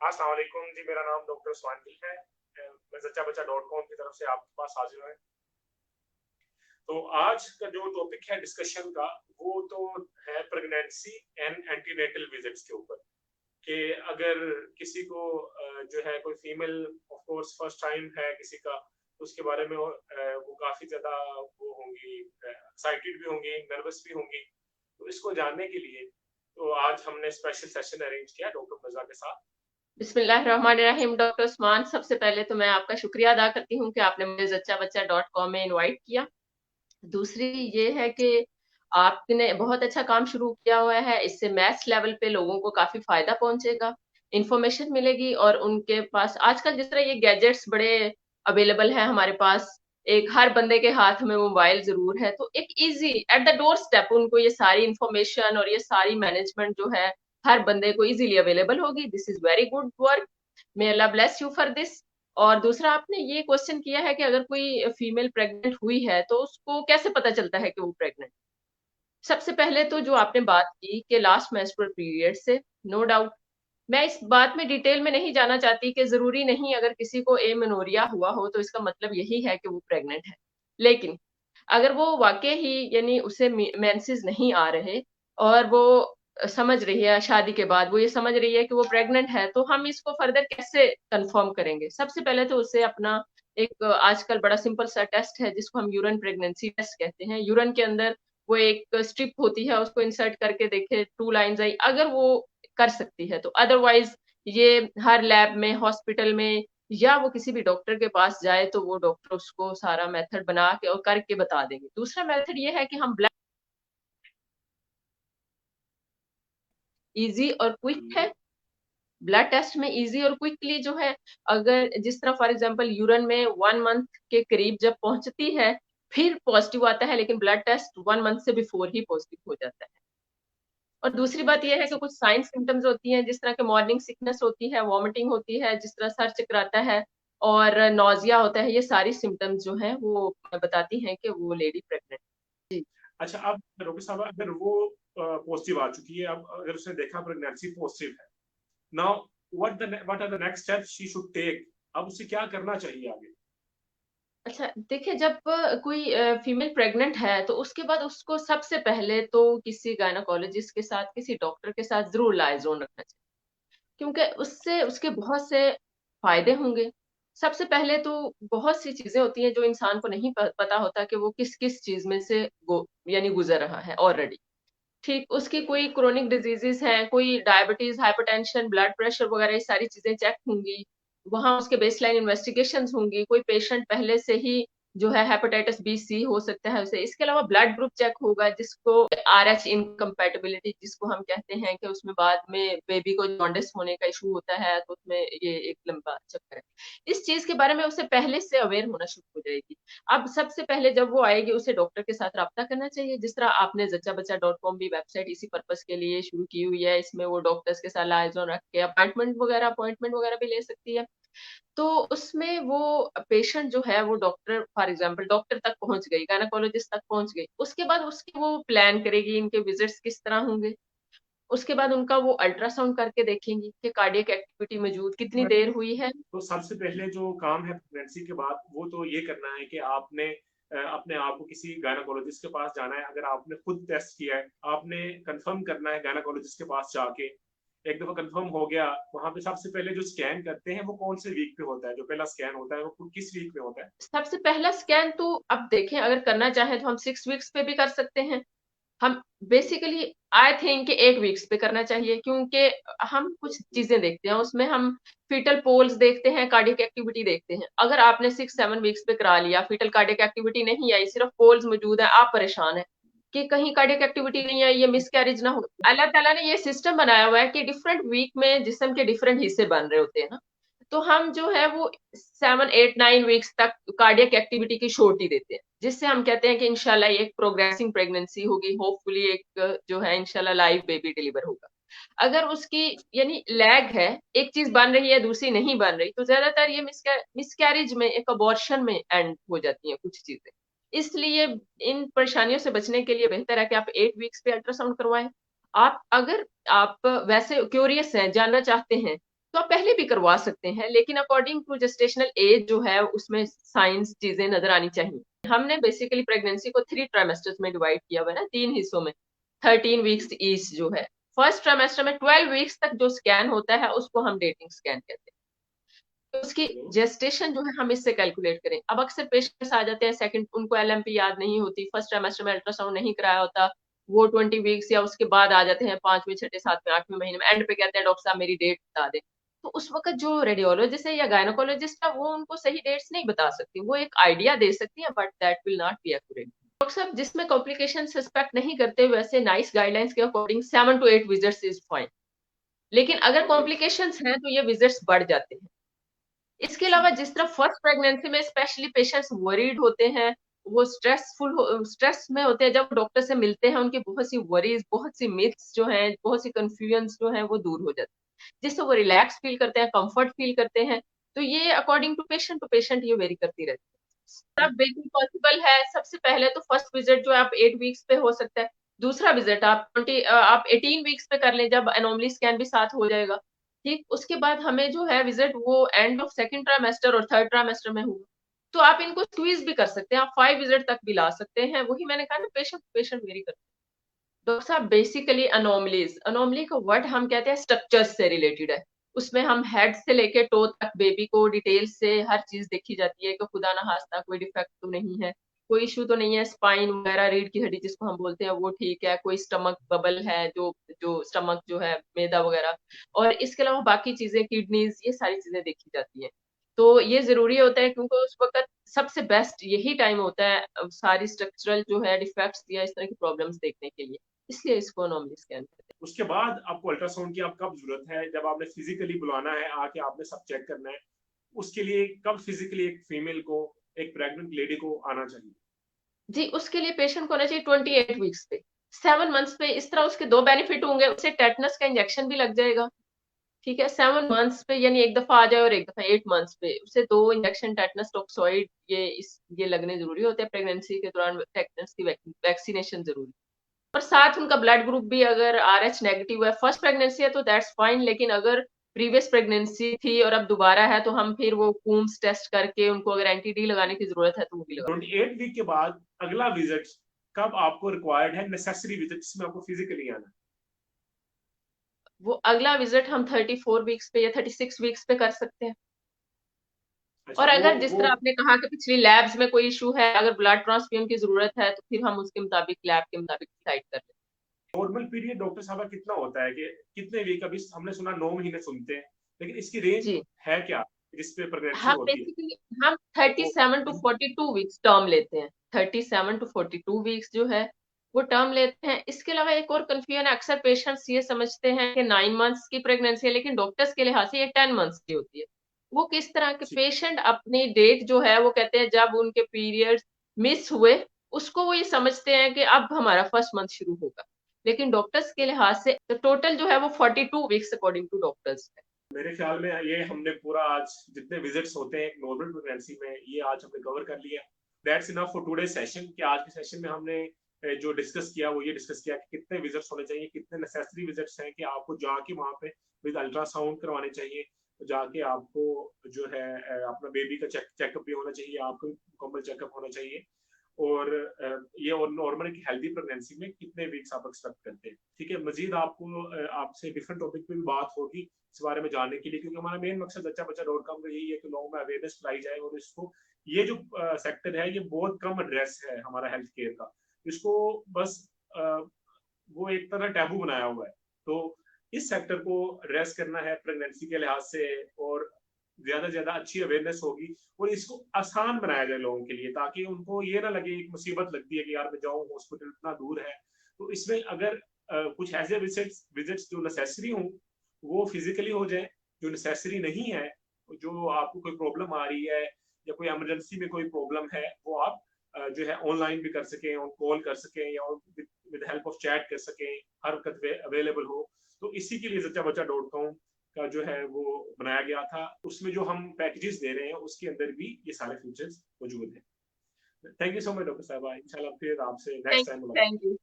अस्सलाम वालेकुम जी, मेरा नाम डॉक्टर स्वाति है। मैं जच्चा बच्चा .com की तरफ से आपके पास हाजिर हूँ। तो आज का जो टॉपिक है डिस्कशन का, वो तो है प्रेगनेंसी एंड एंटीनेटल विजिट्स के ऊपर। कि अगर किसी को जो है कोई female, of course first time है किसी का, तो उसके बारे में वो काफ़ी ज़्यादा वो होंगी, एक्साइटेड भी होंगी, नर्वस भी होंगी। तो इसको जानने के लिए तो आज हमने स्पेशल सेशन अरेंज किया डॉक्टर मिर्जा के साथ। बिस्मिल्लाहिर्रहमानिर्रहीम। डॉक्टर उस्मान, सबसे पहले तो मैं आपका शुक्रिया अदा करती हूँ कि आपने मुझे जच्चा बच्चा .com में इनवाइट किया। दूसरी ये है कि आपने बहुत अच्छा काम शुरू किया हुआ है। इससे मैथ्स लेवल पे लोगों को काफी फायदा पहुंचेगा, इंफॉर्मेशन मिलेगी। और उनके पास आजकल जिस तरह ये गैजेट्स बड़े अवेलेबल है हमारे पास, एक हर बंदे के हाथ में मोबाइल जरूर है, तो एक easy at the door step उनको ये सारी इंफॉर्मेशन और ये सारी मैनेजमेंट जो है हर बंदे को इजीली अवेलेबल होगी। This is very good work. May Allah bless you for this. और दूसरा, आपने ये क्वेश्चन किया है कि अगर कोई फीमेल प्रेग्नेंट हुई है तो उसको कैसे पता चलता है कि वो प्रेग्नेंट। सबसे पहले तो जो आपने बात की कि लास्ट मेंस्ट्रुअल पीरियड से, नो डाउट मैं इस बात में डिटेल में नहीं जाना चाहती कि जरूरी नहीं अगर किसी को एमेनोरिया हुआ हो तो इसका मतलब यही है कि वो प्रेग्नेंट है। लेकिन अगर वो वाकई ही यानी उसे मेंसेस नहीं आ रहे और वो समझ रही है शादी के बाद, वो ये समझ रही है कि वो प्रेग्नेंट है, तो हम इसको फर्दर कैसे कंफर्म करेंगे। सबसे पहले तो उसे अपना एक आजकल बड़ा सिंपल सा टेस्ट है जिसको हम यूरिन प्रेगनेंसी टेस्ट कहते हैं। यूरिन के अंदर वो एक स्ट्रिप होती है, उसको इंसर्ट करके देखे 2 लाइंस आई, अगर वो कर सकती है तो। अदरवाइज ये हर लैब में, हॉस्पिटल में, या वो किसी भी डॉक्टर के पास जाए तो वो डॉक्टर उसको सारा मेथड बना के और करके बता देंगे। दूसरा मेथड ये है कि हम ब्लड, इजी और क्विक है। ब्लड टेस्ट में इजी और क्विकली जो है, अगर जिस तरह फॉर एग्जांपल यूरिन में 1 मंथ के करीब जब पहुंचती है फिर पॉजिटिव आता है, लेकिन ब्लड टेस्ट 1 मंथ से बिफोर ही पॉजिटिव हो जाता है। और दूसरी बात यह है कि कुछ साइन सिम्टम्स होती हैं, जिस तरह के मॉर्निंग सिकनेस होती है, वॉमिटिंग होती है, जिस तरह सर चकराता है और नोजिया होता है, ये सारी सिम्टम्स जो हैं वो बताती हैं कि वो लेडी प्रेग्नेंट। जी। अच्छा, अब डॉक्टर साहब, अगर वो पॉजिटिव आ चुकी है, अब अगर उसने देखा प्रेगनेंसी पॉजिटिव है, now what are the next steps she should take? अब उसे क्या करना चाहिए आगे? अच्छा देखिए, जब कोई फीमेल प्रेग्नेंट है तो उसके बाद उसको सबसे पहले तो किसी गायनाकोलॉजिस्ट के साथ, किसी डॉक्टर के साथ जरूर लाइजोन रखना चाहिए, क्योंकि उससे उसके बहुत से फायदे होंगे। सबसे पहले तो बहुत सी चीजें होती हैं जो इंसान को नहीं पता होता कि वो किस किस चीज में से यानी गुजर रहा है ऑलरेडी। ठीक, उसकी कोई क्रोनिक डिजीजेस हैं, कोई डायबिटीज, हाइपरटेंशन, ब्लड प्रेशर वगैरह, ये सारी चीजें चेक होंगी। वहां उसके बेसलाइन इन्वेस्टिगेशंस होंगी। कोई पेशेंट पहले से ही जो है हेपेटाइटिस बी सी हो सकता है उसे। इसके अलावा ब्लड ग्रुप चेक होगा, जिसको आर एच इनकम्पेटेबिलिटी जिसको हम कहते हैं, कि उसमें बाद में बेबी को जॉन्डिस होने का इशू होता है, तो उसमें ये एक लंबा चक्कर है। इस चीज के बारे में उसे पहले से अवेयर होना शुरू हो जाएगी। अब सबसे पहले जब वो आएगी उसे डॉक्टर के साथ रब्ता करना चाहिए। जिस तरह आपने जच्चा बच्चा .com भी वेबसाइट इसी पर्पस के लिए शुरू की हुई है, इसमें वो डॉक्टर्स के साथ लाइजन रख के अपॉइंटमेंट वगैरह भी ले सकती है। तो उसमें वो पेशेंट जो है वो डॉक्टर, फॉर एग्जांपल डॉक्टर तक पहुंच गई, गायनाकोलॉजिस्ट तक पहुंच गई, उसके बाद उसके वो प्लान करेगी इनके विजिट्स किस तरह होंगे। उसके बाद उनका वो अल्ट्रासाउंड करके देखेंगी कि कार्डियक एक्टिविटी मौजूद कितनी देर हुई है। तो सबसे पहले जो काम है प्रेगनेंसी के बाद, वो तो ये करना है कि आपने अपने आप को किसी गायनाकोलॉजिस्ट के पास जाना है। अगर आपने खुद टेस्ट किया है, आपने कंफर्म करना है गायनाकोलॉजिस्ट के पास जाके। एक दफा कंफर्म हो गया, वहां पे सबसे पहले जो स्कैन करते हैं वो कौन से वीक पे होता है? जो पहला स्कैन होता है वो किस वीक पे होता है? सबसे पहला स्कैन तो अब देखें, अगर करना चाहें तो हम 6 वीक्स पे भी कर सकते हैं। हम बेसिकली आई थिंक 8 वीक्स पे करना चाहिए, क्योंकि हम कुछ चीजें देखते हैं उसमें। हम फीटल पोल्स देखते हैं, कार्डियक एक्टिविटी देखते हैं। अगर आपने 6-7 वीक्स पे करा लिया, फीटल कार्डियक एक्टिविटी नहीं आई, सिर्फ पोल्स मौजूद है, आप परेशान है कि कहीं कार्डियक एक्टिविटी नहीं आई, ये मिस कैरेज ना हो। अल्लाह ताला ने ये सिस्टम बनाया हुआ है कि डिफरेंट वीक में जिस्म के डिफरेंट हिस्से बन रहे होते हैं ना, तो हम जो है वो 7-8-9 वीक्स तक कार्डियक एक्टिविटी की श्योरिटी देते हैं, जिससे हम कहते हैं कि इंशाल्लाह ये एक प्रोग्रेसिंग प्रेगनेंसी होगी, होपफुली एक जो है इंशाल्लाह लाइव बेबी डिलीवर होगा। अगर उसकी यानी लैग है, एक चीज बन रही है दूसरी नहीं बन रही, तो ज्यादातर ये मिसकैरेज में, एक अबॉर्शन में एंड हो जाती हैं कुछ चीजें। इसलिए इन परेशानियों से बचने के लिए बेहतर है कि आप 8 वीक्स पे अल्ट्रासाउंड करवाएं। आप अगर आप वैसे क्यूरियस हैं, जानना चाहते हैं तो आप पहले भी करवा सकते हैं, लेकिन अकॉर्डिंग टू जेस्टेशनल एज जो है उसमें साइंस चीजें नजर आनी चाहिए। हमने बेसिकली प्रेगनेंसी को 3 ट्राइमेस्टर्स में डिवाइड किया हुआ है ना, 3 हिस्सों में, 13 वीक्स ईच जो है। फर्स्ट ट्राइमेस्टर में 12 वीक्स तक जो स्कैन होता है उसको हम डेटिंग स्कैन कहते हैं। तो उसकी जेस्टेशन जो है हम इससे कैलकुलेट करें। अब अक्सर पेशेंट्स आ जाते हैं सेकंड, उनको एलएमपी याद नहीं होती, फर्स्ट ट्राइमेस्टर में अल्ट्रासाउंड नहीं कराया होता, वो 20 वीक्स या उसके बाद आ जाते हैं 5वें 6ठे 7वें 8वें महीने में, एंड पे कहते हैं डॉक्टर साहब मेरी डेट बता दें। तो उस वक्त जो रेडियोलॉजिस्ट है या गायनोकोलॉजिस्ट है वो उनको सही डेट्स नहीं बता सकती, वो एक आइडिया दे सकती है but that will not be accurate. Doctor साहब जिसमें कॉम्प्लिकेशन सस्पेक्ट नहीं करते वैसे नाइस गाइडलाइंस के according 7 to 8 visits is fine, लेकिन अगर कॉम्प्लिकेशंस हैं तो ये विजिट्स बढ़ जाते हैं। इसके अलावा जिस तरह फर्स्ट प्रेगनेंसी में स्पेशली पेशेंट्स वरीड होते हैं, वो स्ट्रेस में होते हैं, जब डॉक्टर से मिलते हैं उनकी बहुत सी वरीज, बहुत सी मिथ्स जो हैं, बहुत सी कंफ्यूजन जो हैं वो दूर हो जाती है, जिससे वो रिलैक्स फील करते हैं, कंफर्ट फील करते हैं। तो ये अकॉर्डिंग टू पेशेंट ये वेरी करती रहती है। अब बिल्कुल पॉसिबल है, सबसे पहले तो फर्स्ट विजिट जो है आप 8 वीक्स पे हो सकता है, दूसरा विजिट आप 18 वीक्स पे कर लें जब एनोमली स्कैन भी साथ हो जाएगा। ठीक, उसके बाद हमें जो है विजिट वो एंड ऑफ सेकंड ट्राइमेस्टर और थर्ड ट्राइमेस्टर में हुआ, तो आप इनको स्क्वीज भी कर सकते हैं, आप 5 विजिट तक भी ला सकते हैं। वही मैंने कहा ना, पेशेंट वेरी करते हैं। डॉक्टर साहब बेसिकली अनोमलीज, अनोमली का वर्ड हम कहते हैं स्ट्रक्चर्स से रिलेटेड है, उसमें हम हेड से लेके टो तक बेबी को डिटेल से हर चीज देखी जाती है कि खुदा ना खास्ता कोई डिफेक्ट तो नहीं है, कोई इशू तो नहीं है, स्पाइन वगैरह रीढ़ की हड्डी जिसको हम बोलते हैं वो ठीक है, कोई स्टमक बबल है, जो जो स्टमक जो है मैदा वगैरह, और इसके अलावा बाकी चीजें किडनीज, ये सारी चीजें देखी जाती है। तो ये जरूरी होता है क्योंकि उस वक्त सबसे बेस्ट यही टाइम होता है सारी स्ट्रक्चरल जो है डिफेक्ट्स या इस तरह की प्रॉब्लम्स देखने के लिए, इसलिए इसको अनोमली स्कैन करते हैं। उसके बाद आपको अल्ट्रासाउंड की आप कब जरूरत है, जब आपने फिजिकली बुलाना है आके आपने सब चेक करना है, उसके लिए कब फिजिकली एक फीमेल को, एक प्रेग्नेंट लेडी को आना चाहिए? जी, उसके लिए पेशेंट को होना चाहिए 28 वीक्स पे, 7 मंथ्स पे। इस तरह उसके 2 बेनिफिट होंगे, उसे टेटनस का इंजेक्शन भी लग जाएगा, ठीक है, 7 मंथ्स पे, यानी एक दफा आ जाए, और एक दफा 8 मंथ्स पे उसे 2 इंजेक्शन टेटनस टॉक्सॉइड ये लगने जरूरी होते हैं प्रेगनेंसी के दौरान, टेटनस की वैक्सीनेशन जरूरी। और साथ उनका ब्लड ग्रुप भी अगर RH नेगेटिव है, फर्स्ट प्रेगनेंसी है तो दैट्स फाइन, लेकिन अगर प्रीवियस प्रेगनेंसी थी और अब दोबारा है तो हम फिर वो कूम्स टेस्ट करके उनको अगर एंटी डी लगाने की जरूरत है तो वो भी लगा। 28 वीक के बाद अगला विजिट कब आपको रिक्वायर्ड है, नेसेसरी विजिट जिसमें आपको फिजिकली आना है? वो अगला विजिट हम 34 वीक्स पे या 36 वीक्स पे कर सकते हैं। अच्छा, और अगर जिस वो तरह आपने कहा कि पिछली लैब्स में कोई इशू है, अगर ब्लड ट्रांसफ्यूजन की जरूरत है तो फिर हम उसके मुताबिक लैब के मुताबिक डिसाइड कर लेते नॉर्मल पीरियड डॉक्टर साहब का कितना होता है, कि कितने वीक? अभी हमने सुना 9 महीने सुनते हैं, लेकिन इसकी हैं। रेंज जी, है क्या जिसपे प्रेगनेंसी हम होती है? बेसिकली हम वो 37 टू 42 वीक्स टर्म लेते हैं, 37 टू 42 वीक्स जो है वो टर्म लेते हैं। इसके अलावा एक और कंफ्यूजन है, अक्सर पेशेंट्स ये समझते हैं कि 9 मंथ्स की प्रेगनेंसी है, लेकिन डॉक्टर्स के लिहाज से ये 10 मंथ्स की होती है। वो किस तरह के, पेशेंट अपनी डेट जो है वो कहते हैं जब उनके पीरियड्स मिस हुए, उसको वो ये समझते हैं कि अब हमारा फर्स्ट मंथ शुरू होगा, लेकिन डॉक्टर्स के लिहाज से तो टोटल जो है वो 42 वीक्स अकॉर्डिंग टू डॉक्टर्स है। मेरे ख्याल में ये हमने पूरा आज जितने विजिट्स होते हैं नॉर्मल प्रेगनेंसी में, ये आज हमने कवर कर लिया। That's enough for today session. कि आज के सेशन में हमने जो डिस्कस किया वो ये डिस्कस किया कि कितने विजिट्स होने चाहिए, कितने नेसेसरी विजिट्स हैं, कि आपको जाके वहाँ पे विद अल्ट्रासाउंड करवाने चाहिए, जाके आपको जो है अपना बेबी का चेकअप भी होना चाहिए, आपको मुकम्मल चेकअप होना चाहिए, और ये और नॉर्मल की हेल्दी प्रेगनेंसी में कितने वीक्स आप एक्सपेक्ट करते हैं। ठीक है, मजीद आपको आपसे डिफरेंट टॉपिक पे भी बात होगी इस बारे में जानने के लिए, क्योंकि हमारा मेन मकसद जच्चा-बच्चा.com का यही है कि लोगों में अवेयरनेस फैलाई जाए, और इसको ये जो सेक्टर है ये बहुत कम एड्रेस है हमारा हेल्थ केयर का, इसको बस वो एक तरह टैबू बनाया हुआ है। तो इस सेक्टर को एड्रेस करना है प्रेगनेंसी के लिहाज से, और ज्यादा से ज्यादा अच्छी अवेयरनेस होगी, और इसको आसान बनाया जाए लोगों के लिए, ताकि उनको ये ना लगे एक मुसीबत लगती है कि यार मैं जाऊँ हॉस्पिटल इतना दूर है। तो इसमें अगर कुछ ऐसे विजिट्स जो नेसेसरी हों वो फिजिकली हो जाए, जो नेसेसरी नहीं है, जो आपको कोई प्रॉब्लम आ रही है या कोई इमरजेंसी में कोई प्रॉब्लम है, वो आप जो है ऑनलाइन भी कर सकें, ऑन कॉल कर सकें, या विद हेल्प ऑफ चैट कर सकें, हर वक्त अवेलेबल हो। तो इसी के लिए जच्चा-बच्चा.com का जो है वो बनाया गया था। उसमें जो हम पैकेजेस दे रहे हैं उसके अंदर भी ये सारे फीचर्स मौजूद हैं। Thank you so much doctor साहबा, इंशाल्लाह फिर आपसे नेक्स्ट टाइम मुलाकात। Thank you.